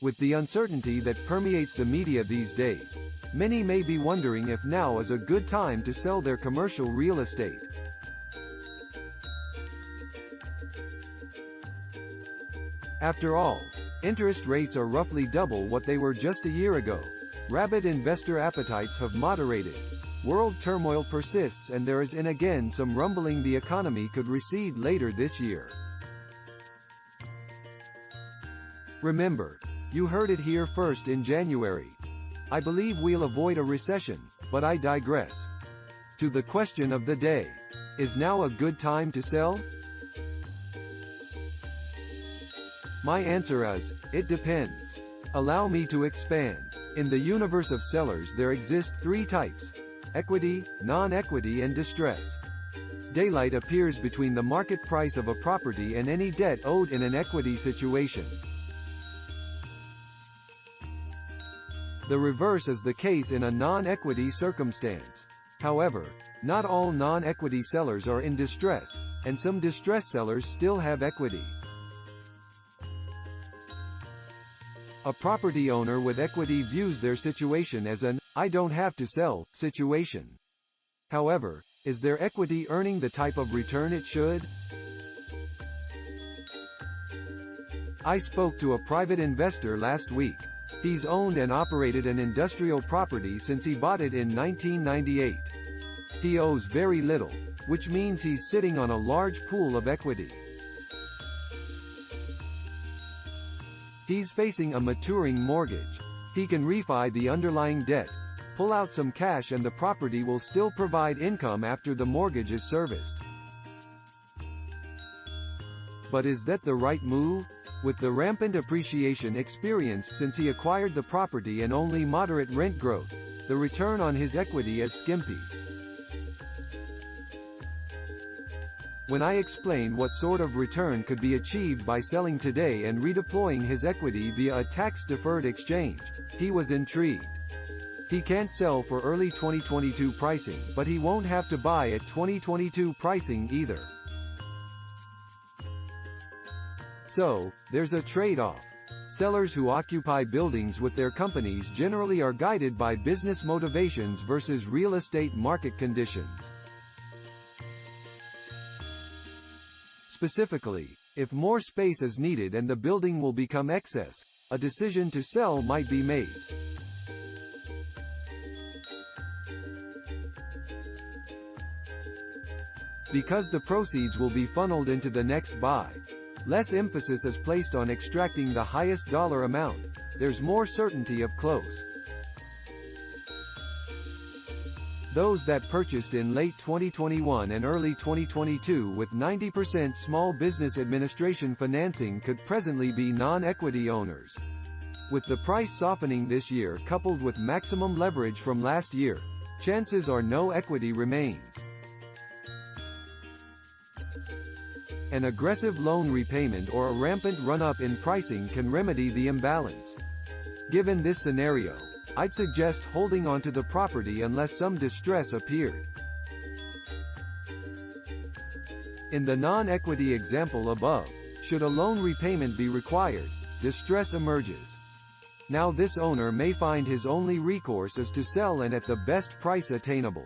With the uncertainty that permeates the media these days, many may be wondering if now is a good time to sell their commercial real estate. After all, interest rates are roughly double what they were just a year ago. Rabid investor appetites have moderated. World turmoil persists, and there is again some rumbling the economy could recede later this year. Remember, you heard it here first in January. I believe we'll avoid a recession, but I digress. To the question of the day: is now a good time to sell? My answer is, it depends. Allow me to expand. In the universe of sellers there exist three types: equity, non-equity and distress. Daylight appears between the market price of a property and any debt owed in an equity situation. The reverse is the case in a non-equity circumstance. However, not all non-equity sellers are in distress, and some distressed sellers still have equity. A property owner with equity views their situation as an "I don't have to sell" situation. However, is their equity earning the type of return it should? I spoke to a private investor last week. He's owned and operated an industrial property since he bought it in 1998. He owes very little, which means he's sitting on a large pool of equity. He's facing a maturing mortgage. He can refi the underlying debt, pull out some cash, and the property will still provide income after the mortgage is serviced. But is that the right move? With the rampant appreciation experienced since he acquired the property and only moderate rent growth, the return on his equity is skimpy. When I explained what sort of return could be achieved by selling today and redeploying his equity via a tax-deferred exchange, he was intrigued. He can't sell for early 2022 pricing, but he won't have to buy at 2022 pricing either. So, there's a trade-off. Sellers who occupy buildings with their companies generally are guided by business motivations versus real estate market conditions. Specifically, if more space is needed and the building will become excess, a decision to sell might be made. Because the proceeds will be funneled into the next buy, less emphasis is placed on extracting the highest dollar amount. There's more certainty of close. Those that purchased in late 2021 and early 2022 with 90% small business administration financing could presently be non-equity owners. With the price softening this year coupled with maximum leverage from last year, chances are no equity remains. An aggressive loan repayment or a rampant run-up in pricing can remedy the imbalance. Given this scenario, I'd suggest holding onto the property unless some distress appeared. In the non-equity example above, should a loan repayment be required, distress emerges. Now this owner may find his only recourse is to sell and at the best price attainable.